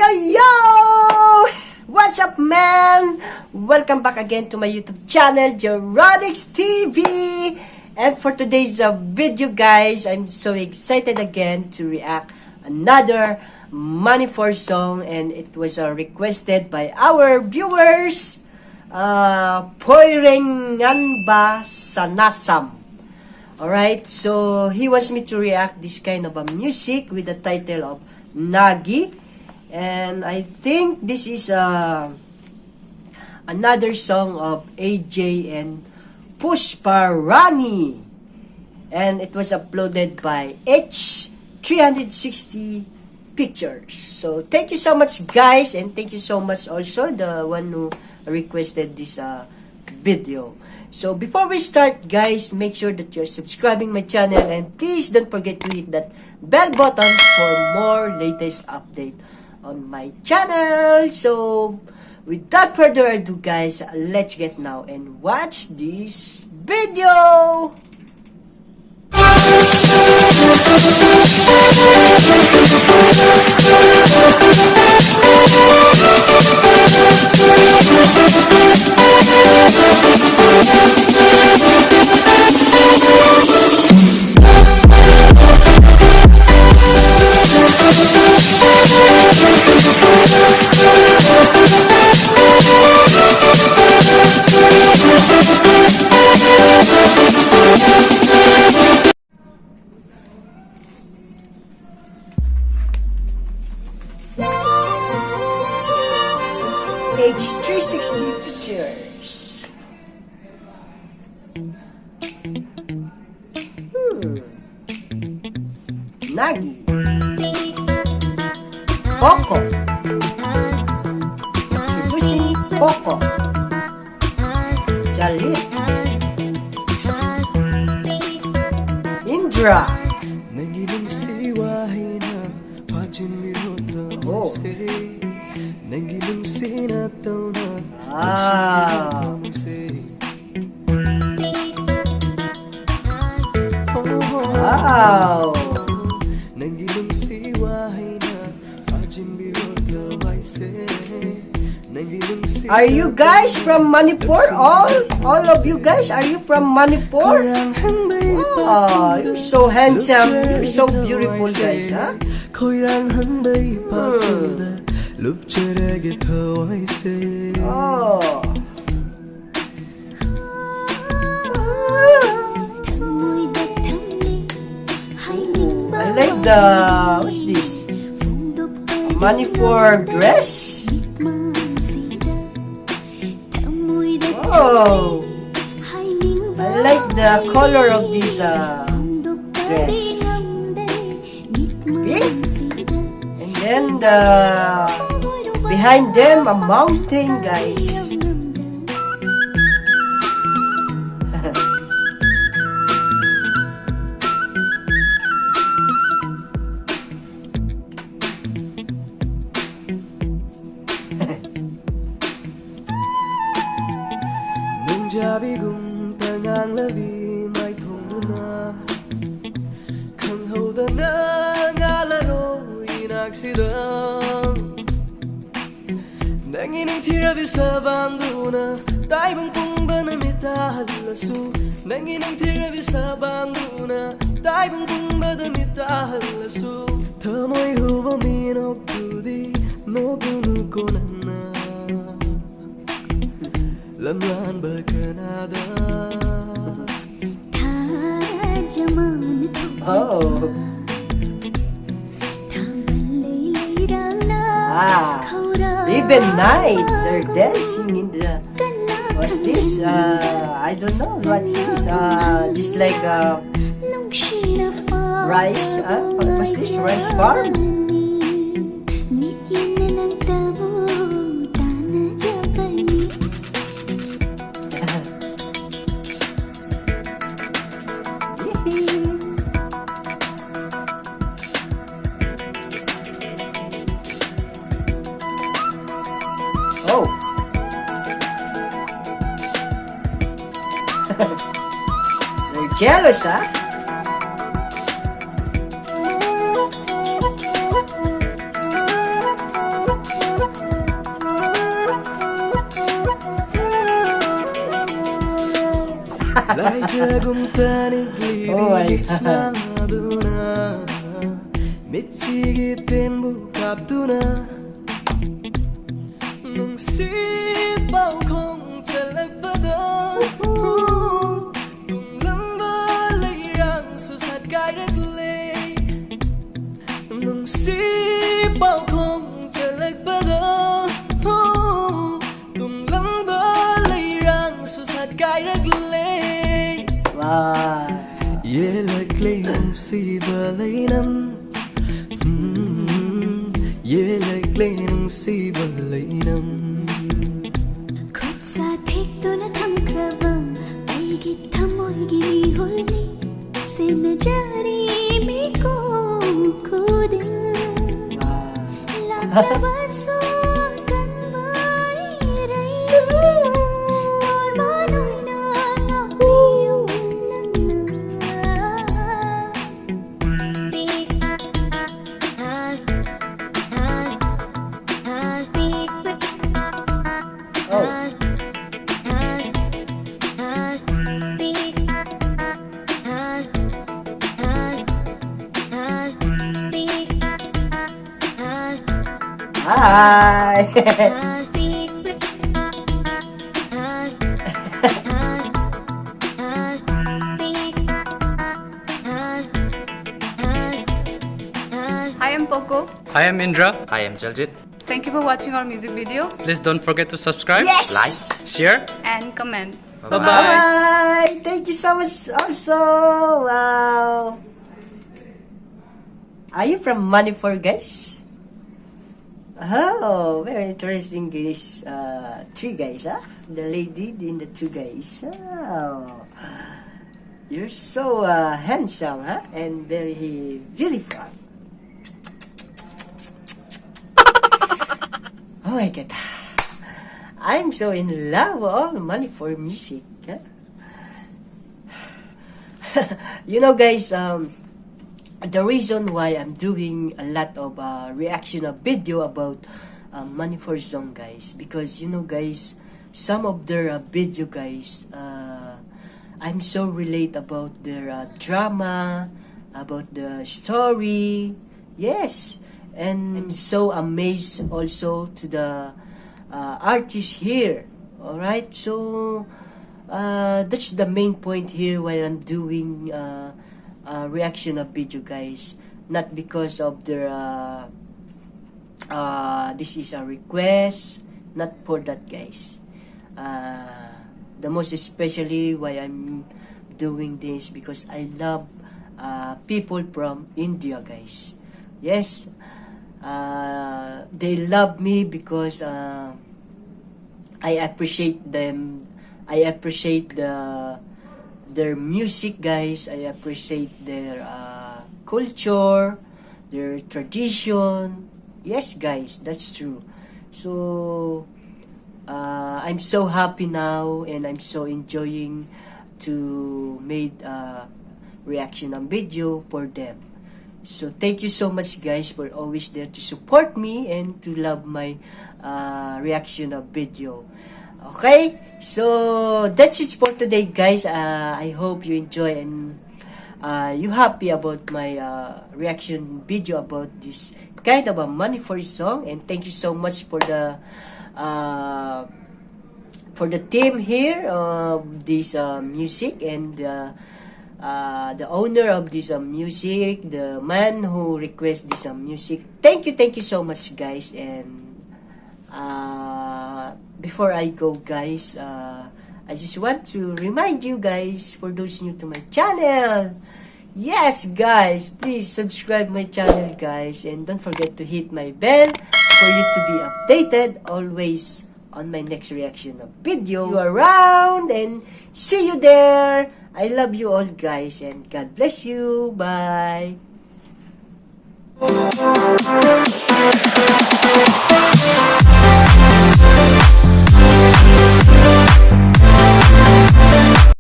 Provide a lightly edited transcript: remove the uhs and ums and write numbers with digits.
yo, yo! What's up, man? Welcome back again to my YouTube channel, Naggilyrics TV. And for today's video, guys, I'm so excited again to react another Manipur song, and it was requested by our viewers. Poirengan ba sa nasam? Alright, so he wants me to react this kind of music with the title of Naggi. And I think this is another song of AJ and Pushparani. And it was uploaded by H360 Pictures. So thank you so much, guys, and thank you so much also the one who requested this video. So before we start, guys, make sure that you're subscribing my channel, and please don't forget to hit that bell button for more latest update on my channel. So without further ado, guys, let's get now and watch this video. H360 Pictures. Naggi, Poko, introducing Poko, Jaljit, Indra. Oh. Wow. Are you guys from Manipur? All of you guys, are you from Manipur? Oh, you're so handsome, you're so beautiful, guys, huh? Oh. I like the, what's this? A Manipur dress? Oh. I like the color of this dress. Pink? And then behind them, a mountain, guys. Nangining tiravi sa banduna, taibang pungbana mitahalasu. Nangining tiravi sa banduna, taibang pungbana mitahalasu. Tamoy hubo minokudi, nogunuko na. Lamlan ba Canada? Oh. Ribbon night, they're dancing in the, what's this? I don't know, what's this? Just like rice, what's this? Rice farm? Oh. They're jealous, huh? Laijagum tanig Oh my lyrics God. na duna Mitsigit bukap duna Nung sipaw kong talagpada Nung lambalayang susat kayraglay Nung sipaw kong talagpada Nung lambalayang susat kayraglay Wow. Yelaglay nung si balaynam Yelaglay nung si balaynam खुद साथे तो न थम क्रवम आएगी थमोगी होली से न जारी में को दिल लाक्रवासो कन्वाई रही और मानोई ना ngapiyo Oh. Hi. Hi, I'm Poko. Hi, I'm Indra. I am Jaljit. Thank you for watching our music video Please don't forget to subscribe, Yes. Like. share. and comment. Bye-bye. Bye. Thank you so much also. Wow. Are you from Manipur, guys? Oh, very interesting, guys. Three guys, huh? The lady and the two guys. Oh. You're so handsome, huh? And very beautiful. Oh my God. I'm so in love with all Manipur music. Huh? You know, guys, the reason why I'm doing a lot of reaction of video about Manipur song, guys, because you know, guys, some of their video, guys, I'm so relate about their drama, about the story, yes, and I'm so amazed also to the artist here. All right, so that's the main point here why I'm doing reaction of video, guys, not because of their this is a request, not for that, guys. The most especially why I'm doing this because I love people from India, guys. Yes, they love me because I appreciate them. I appreciate their music, guys. I appreciate their culture, their tradition. Yes, guys, that's true. So I'm so happy now, and I'm so enjoying to make reaction on video for them. So thank you so much, guys, for always there to support me and to love my reaction of video. Okay, so that's it for today, guys. I hope you enjoy and you happy about my reaction video about this kind of a Manipur song. And thank you so much for the team here of this music, and the owner of this music, the man who requests this music. Thank you so much, guys. And before I go, guys, I just want to remind you, guys, for those new to my channel, yes, guys, please subscribe my channel, guys, and don't forget to hit my bell for you to be updated always on my next reaction of video. You around, and see you there. I love you all, guys, and God bless you. Bye.